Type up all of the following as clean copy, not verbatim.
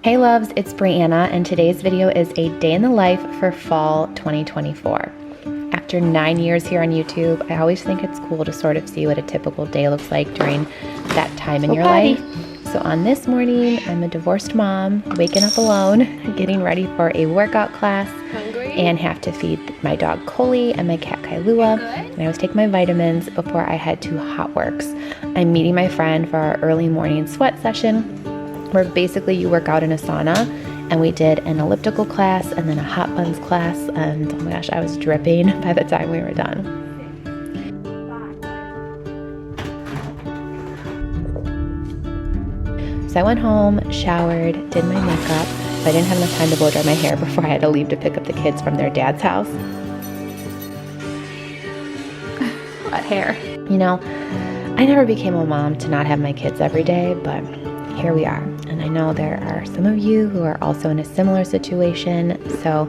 Hey loves, it's Brianna, and today's video is a day in the life for fall 2024. After 9 years here on YouTube, I always think it's cool to sort of see what a typical day looks like during that time in your life. So on this morning, I'm a divorced mom, waking up alone, getting ready for a workout class, and have to feed my dog Coley and my cat Kailua, and I always take my vitamins before I head to Hot Works. I'm meeting my friend for our early morning sweat session, where basically you work out in a sauna, and we did an elliptical class and then a hot buns class, and oh my gosh, I was dripping by the time we were done. So I went home, showered, did my makeup, but I didn't have enough time to blow dry my hair before I had to leave to pick up the kids from their dad's house. What hair? You know, I never became a mom to not have my kids every day, but here we are. And I know there are some of you who are also in a similar situation, so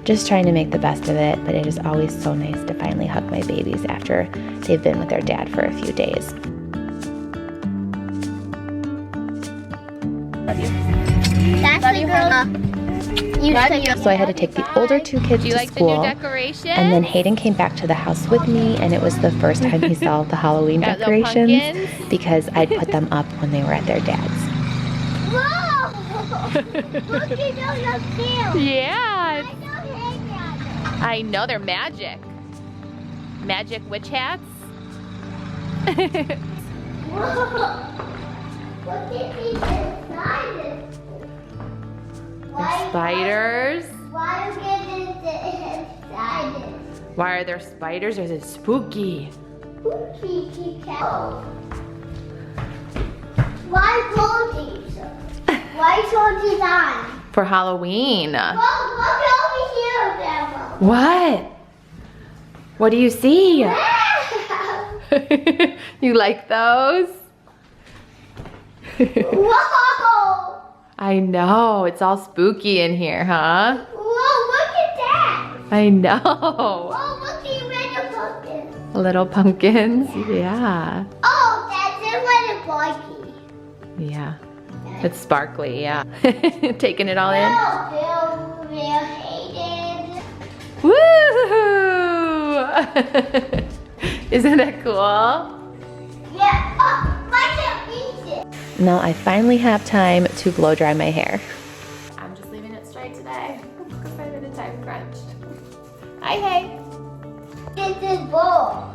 just trying to make the best of it, but it is always so nice to finally hug my babies after they've been with their dad for a few days. So I had to take the older two kids to school, and then Hayden came back to the house with me, and it was the first time he saw the Halloween decorations because I'd put them up when they were at their dad's. Whoa! Look at those cute. Yeah. I know, they're magic. Magic witch hats. Whoa! Look at these spiders. Spiders. Why are there spiders? Why are there spiders? Or is it spooky? Spooky cat. Why Goldie's? Why Goldie's on? For Halloween. Whoa, look over here, Grandma. What? What do you see? You like those? Whoa! I know, it's all spooky in here, huh? Whoa, look at that! I know. Whoa, look at little pumpkins. Little pumpkins, yeah. Oh, that's a little buggy. Yeah, it's sparkly, yeah. Taking it all in. Oh, Bill hated. Woo! Isn't that cool? Yeah, oh, I can't eat it. Now I finally have time to blow dry my hair. I'm just leaving it straight today because I'm in a time crunch. Hi, hey. This is bowl.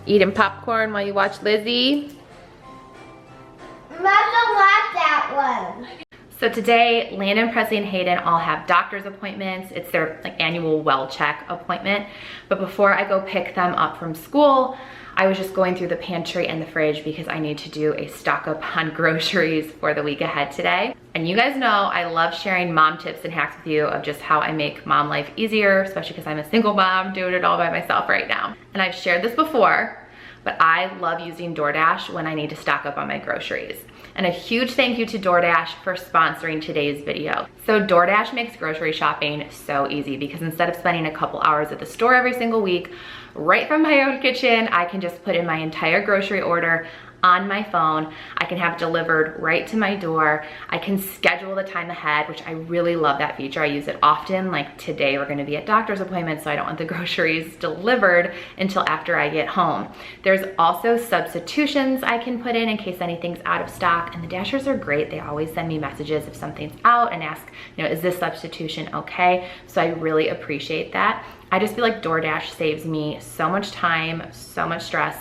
Eating popcorn while you watch Lizzie. Mama liked that one. So today, Landon, Presley, and Hayden all have doctor's appointments. It's their annual well check appointment. But before I go pick them up from school, I was just going through the pantry and the fridge because I need to do a stock up on groceries for the week ahead today. And you guys know I love sharing mom tips and hacks with you of just how I make mom life easier, especially because I'm a single mom doing it all by myself right now. And I've shared this before, but I love using DoorDash when I need to stock up on my groceries. And a huge thank you to DoorDash for sponsoring today's video. So DoorDash makes grocery shopping so easy because instead of spending a couple hours at the store every single week, right from my own kitchen, I can just put in my entire grocery order on my phone. I can have it delivered right to my door. I can schedule the time ahead, which I really love that feature. I use it often. Like today we're gonna be at doctor's appointment, so I don't want the groceries delivered until after I get home. There's also substitutions I can put in case anything's out of stock, and the Dashers are great. They always send me messages if something's out and ask, you know, is this substitution okay? So I really appreciate that. I just feel like DoorDash saves me so much time, so much stress,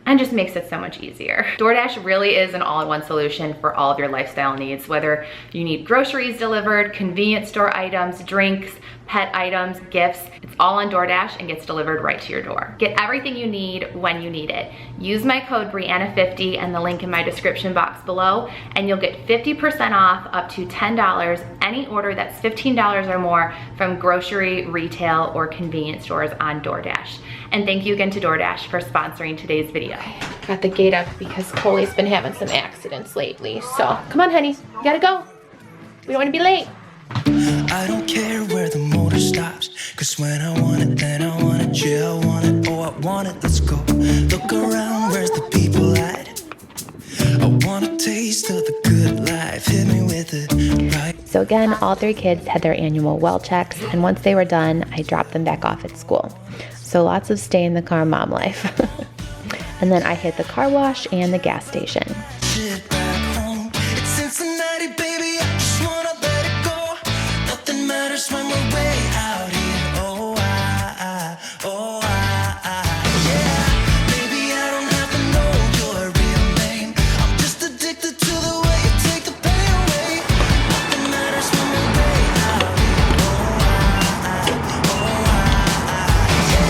and just makes it so much easier. DoorDash really is an all-in-one solution for all of your lifestyle needs, whether you need groceries delivered, convenience store items, drinks, pet items, gifts. It's all on DoorDash and gets delivered right to your door. Get everything you need when you need it. Use my code Brianna50 and the link in my description box below, and you'll get 50% off up to $10 any order that's $15 or more from grocery, retail, or convenience stores on DoorDash. And thank you again to DoorDash for sponsoring today's video. Got the gate up because Coley's been having some accidents lately. So come on, honey, you gotta go. We don't wanna be late. I don't care where the motor stops, cause when I want it, then I want it, yeah, I want it, oh, I want it, let's go. Look around, where's the people at? I want a taste of the good life, hit me with with it right. So again, all 3 kids had their annual well checks, and once they were done, I dropped them back off at school. So lots of stay in the car mom life. And then I hit the car wash and the gas station. Shit back home. It's Cincinnati, baby. I just wanna let it go. Nothing matters when we're way out here. Oh, yeah. Baby, I don't have to know your real name. I'm just addicted to the way you take the pain away. Nothing matters when we're way out here. Yeah.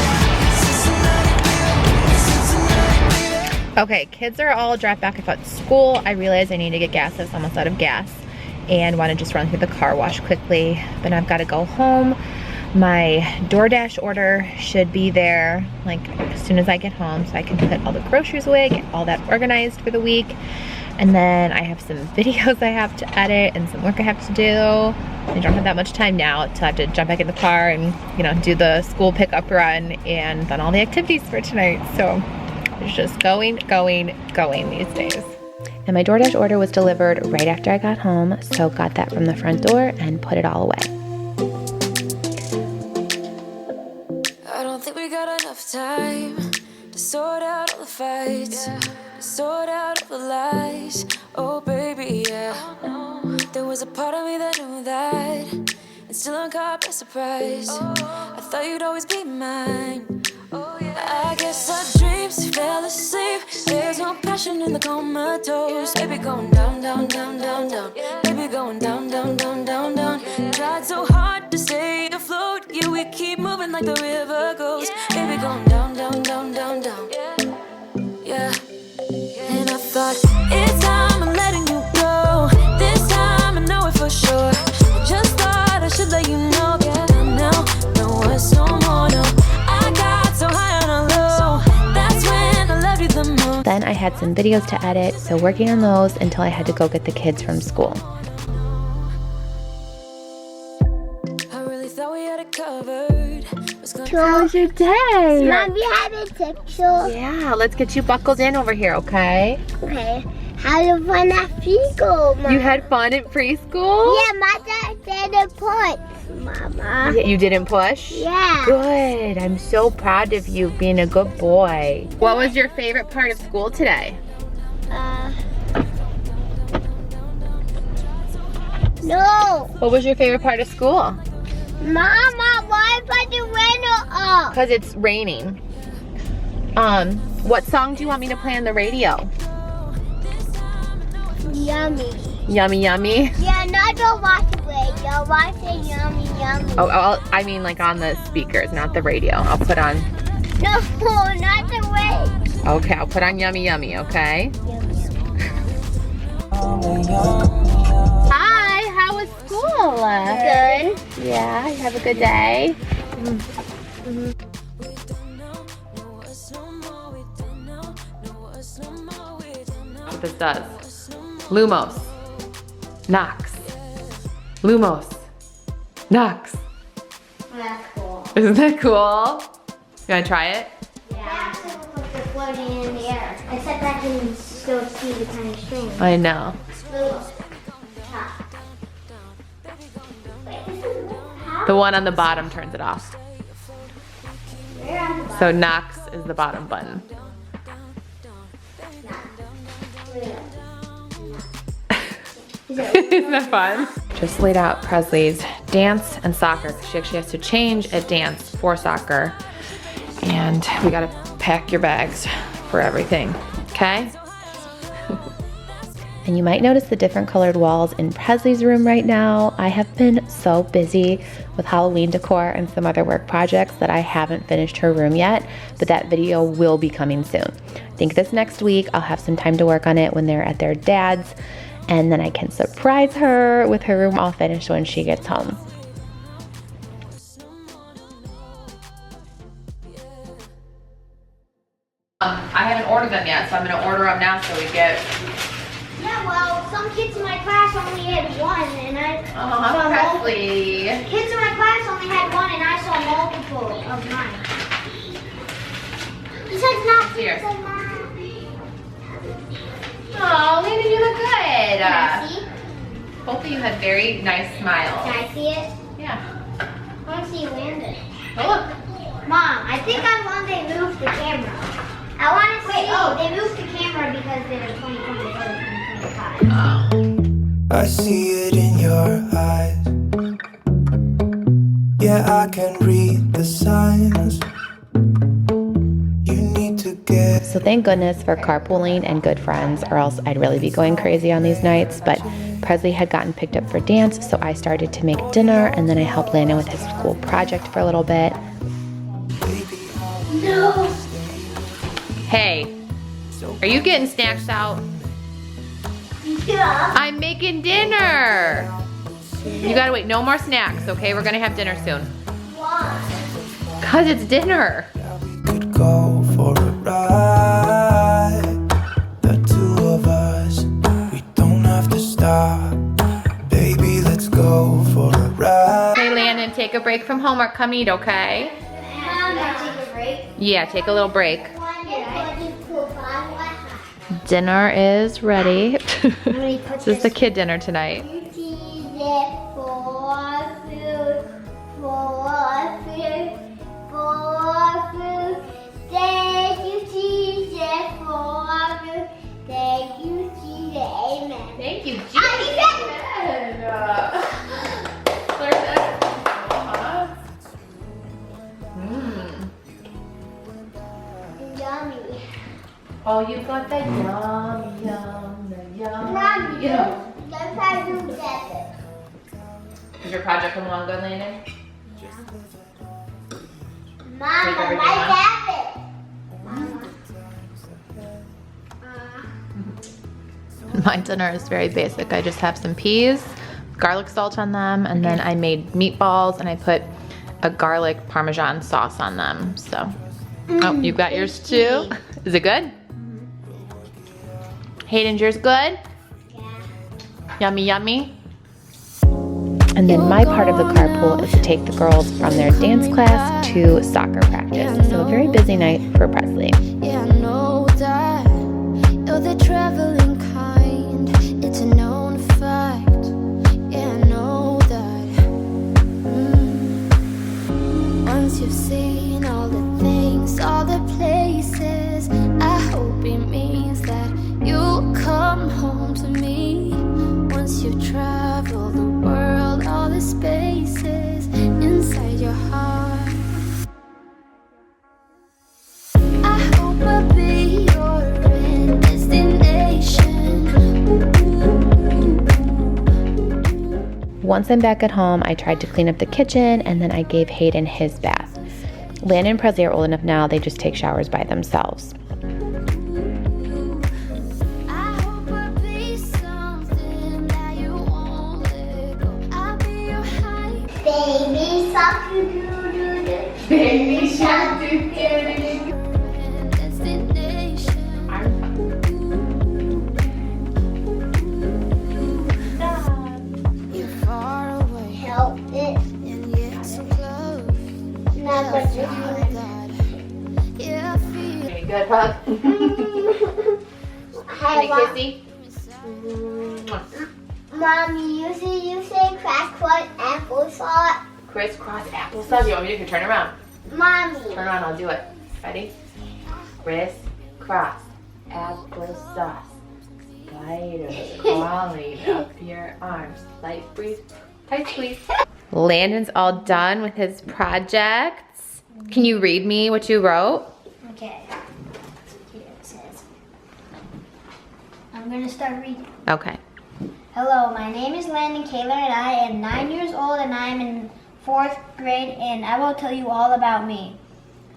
Cincinnati, baby. Cincinnati, baby. Okay, kids are all dropped back at school. I realized I need to get gas. I was almost out of gas and want to just run through the car wash quickly. But I've got to go home. My DoorDash order should be there like as soon as I get home, so I can put all the groceries away, get all that organized for the week. And then I have some videos I have to edit and some work I have to do. I don't have that much time now till I have to jump back in the car and, you know, do the school pickup run and then all the activities for tonight. So it's just going these days. And my DoorDash order was delivered right after I got home, so got that from the front door and put it all away. I don't think we got enough time to sort out all the fights, to sort out all the lies. Oh baby, yeah. There was a part of me that knew that, and still I'm caught by surprise. I thought you'd always be mine. I guess our dreams fell asleep. There's no passion in the comatose. Baby going down, down, down, down, down. Baby going down, down, down, down, down. Tried so hard to stay afloat. Yeah, we keep moving like the river goes. Baby going down, down, down, down, down. Yeah. And I thought, it's time I'm letting you go. This time I know it for sure. I just thought I should let you know. Yeah, now, no words no more, no. I got so high on a low. That's when I loved you the most. Then I had some videos to edit, so working on those until I had to go get the kids from school. I really thought we had it covered. How was your day? Mom, you have a picture. Yeah, let's get you buckled in over here, okay? Okay. How you fun at preschool, Mom? You had fun at preschool? Yeah, my dad said it puts, Mama. You didn't push? Yeah. Good. I'm so proud of you being a good boy. What was your favorite part of school today? No. What was your favorite part of school? Mama, why put the window up? Because it's raining. What song do you want me to play on the radio? Yummy. Yummy, yummy. Yeah, not the water radio. Watch it yummy, yummy. Oh, I mean like on the speakers, not the radio. I'll put on. No, not the way. Okay, I'll put on yummy, yummy. Okay. Hi. How was school? Good. Yeah. You have a good day. What this does. Lumos. Knox. Lumos. Knox. That's cool. Isn't that cool? You wanna try it? Yeah. They're floating in the air. Except I can still see the kind of string. I know. The one on the bottom turns it off. So Knox is the bottom button. Isn't that fun? Just laid out Presley's dance and soccer. She actually has to change at dance for soccer. And we gotta pack your bags for everything, okay? And you might notice the different colored walls in Presley's room right now. I have been so busy with Halloween decor and some other work projects that I haven't finished her room yet, but that video will be coming soon. I think this next week I'll have some time to work on it when they're at their dad's, and then I can surprise her with her room all finished when she gets home. I haven't ordered them yet, so I'm gonna order them now so we get. Yeah, well, some kids in my class only had one, and I saw Presley. Kids in my class only had one, and I saw multiple of mine. He says not. Here. He says not. Oh, Landon, you look good. Can I see? Both of you have very nice Can smiles. I see it? Yeah. I want to see Landon. Oh, look. Mom, I think I want they moved the camera. I want to see. Oh, they moved the camera because they're 2024 to 2025. I see it in your eyes. Yeah, I can read the signs. You need to get. So thank goodness for carpooling and good friends, or else I'd really be going crazy on these nights. But Presley had gotten picked up for dance, so I started to make dinner, and then I helped Landon with his school project for a little bit. No. Hey, are you getting snacks out? Yeah. I'm making dinner. You gotta wait, no more snacks, okay? We're gonna have dinner soon. Why? Cause it's dinner. Could go for a ride. The two of us, we don't have to stop. Baby, let's go for a ride. Hey Landon, take a break from homework, come eat, okay? Mom, can I take a break? Yeah, take a little break. How Dinner is ready. many put This is the kid dinner tonight. Thank you, Jesus, for food. Thank you, Jesus, amen. Thank you, Ah, he said yummy. Oh, you got the yum, yum, the yum. Mommy, yum. let's try to do that. Is your project coming along good, Landon? Mom, I like that. My dinner is very basic. I just have some peas, garlic salt on them, and then I made meatballs and I put a garlic Parmesan sauce on them. So, oh, you got yours too? Is it good? Hayden's yours good? Yummy, yummy. And then my part of the carpool is to take the girls from their dance class to soccer practice. So a very busy night for Presley. Yeah, I know that you're the traveling kind. It's a known fact. Yeah, I know that. Once you've seen all the things, all the places, I hope it means that you'll come home to me. Once you've traveled the world, all the spaces inside your heart. I hope I'll be your end destination. Once I'm back at home, I tried to clean up the kitchen and then I gave Hayden his bath. Landon and Presley are old enough now, they just take showers by themselves. I hope I'll be something that you won't let go. I'll be your high. Baby shark doo-doo-doo-doo. Baby shark Destination. You're far away Help it. and yet so close. Not what you Yeah, I feel Good hug. Hey, Mom. Kissy. Mommy, you say crisscross applesauce. Crisscross applesauce. You want me to turn around? Mommy. Turn around, I'll do it. Ready? Crisscross applesauce. Spiders crawling up your arms. Light breeze, tight squeeze. Landon's all done with his projects. Can you read me what you wrote? Okay. Here it says. I'm gonna start reading. Okay. Hello, my name is Landon Kaler and I am 9 years old and I am in 4th grade and I will tell you all about me.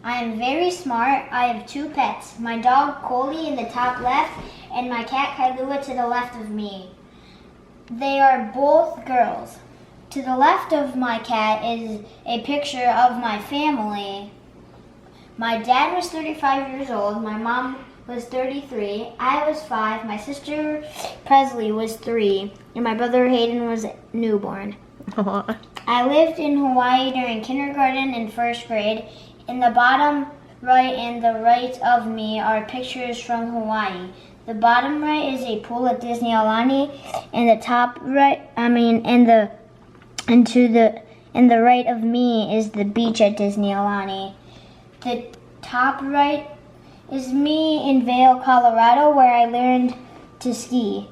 I am very smart. I have 2 pets. My dog Coley in the top left and my cat Kailua to the left of me. They are both girls. To the left of my cat is a picture of my family. My dad was 35 years old. My mom was 33. I was 5. My sister Presley was 3. And my brother Hayden was newborn. I lived in Hawaii during kindergarten and 1st grade. In the bottom right and the right of me are pictures from Hawaii. The bottom right is a pool at Disney Alani, and the top right, and the right of me is the beach at Disney Alani. The top right is me in Vail, Colorado, where I learned to ski.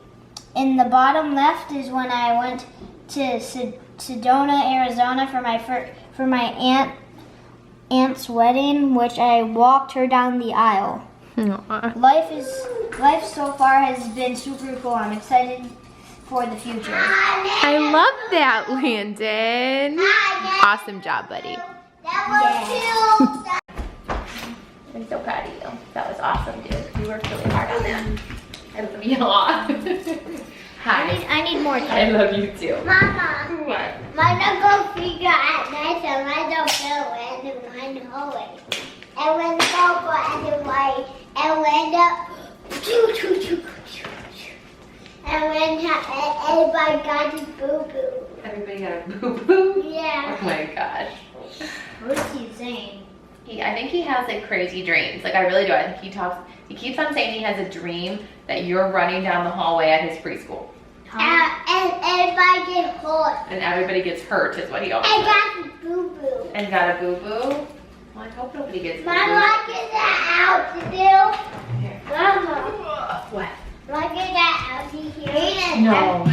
In the bottom left is when I went to Sedona, Arizona for my aunt's wedding, which I walked her down the aisle. Life so far has been super cool. I'm excited for the future. I love that, Landon. Awesome job, buddy. I'm so proud of you. That was awesome, dude. You worked really hard on that. I love you a lot. Hi. I need more time. I love you too. Mama. What? Mine go figure at night and mine don't feel in the hallway. And when the ball go at the white and when the and when everybody got a boo-boo. Everybody got a boo-boo? Yeah. Oh my gosh. What's he saying? I think he has like crazy dreams. Like I really do. I think he keeps on saying he has a dream that you're running down the hallway at his preschool. And everybody gets hurt. And everybody gets hurt is what he always And says. got a boo-boo. And got a boo-boo? Well, I hope nobody gets boo-boo. Mama, get that out to do. Here. Mama, What? get that out to here. No.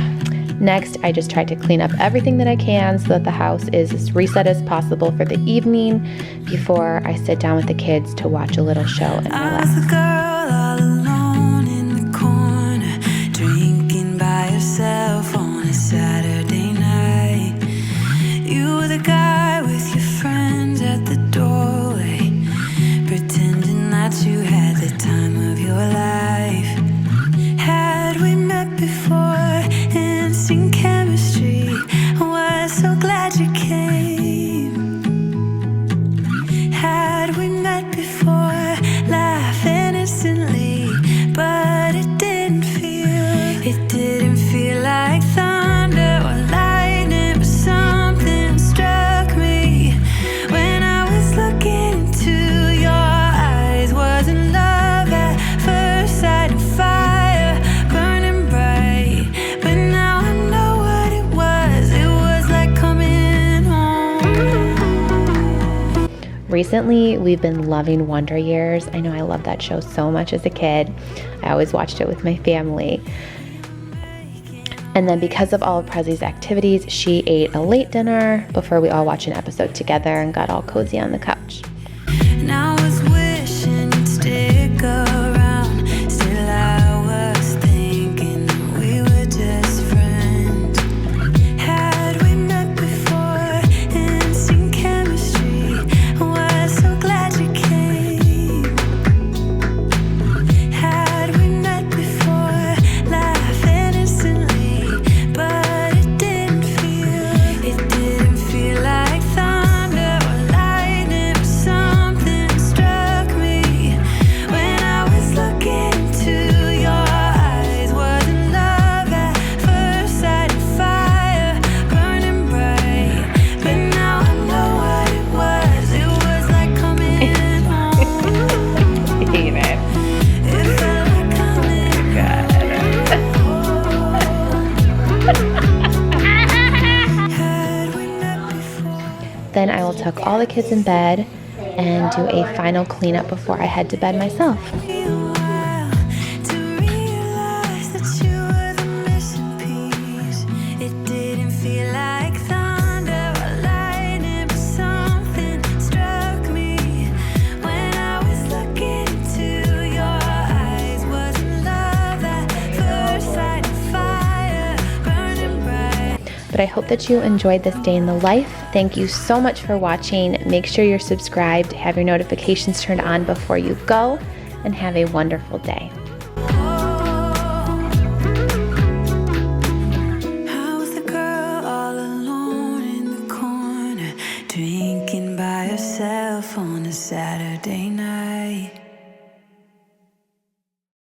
Next, I just tried to clean up everything that I can so that the house is as reset as possible for the evening before I sit down with the kids to watch a little show and I relax. was the girl all alone in the corner, drinking by yourself on a Saturday night. You were the guy with your friends at the doorway, pretending that you had the time of your life. Had we met before? Instant chemistry. I was so glad you came. Had we met before? Laugh innocently, but it didn't feel like thunder or lightning, but something struck me when I was looking into your eyes. Wasn't love at first sight and fire burning bright, but now I know what it was. It was like coming home. Recently, we've been loving Wonder Years. I know I loved that show so much as a kid. I always watched it with my family. And then because of all of Presley's activities, she ate a late dinner before we all watched an episode together and got all cozy on the couch. And I was wishing you'd stick around. Still I was thinking that we were just friends. Had we met before? Instant chemistry. I was so glad you came. Had we met before? Laugh innocently, but it didn't feel like thunder or lightning, or something struck me when I was looking into your eyes. Wasn't love at first sight and fire burning bright, but now I know what it was. It was like coming home. Hate it. It felt like coming Had we met before? Then I will tuck all the kids in bed and do a final cleanup before I head to bed myself. To realize that you were the missing piece. It didn't feel like thunder or lightning, but something struck me when I was looking into your eyes. Wasn't love at first sight and fire burning bright. But I hope that you enjoyed this day in the life. Thank you so much for watching. Make sure you're subscribed, have your notifications turned on before you go, and have a wonderful day. I was the girl all alone in the corner, drinking by herself on a Saturday night.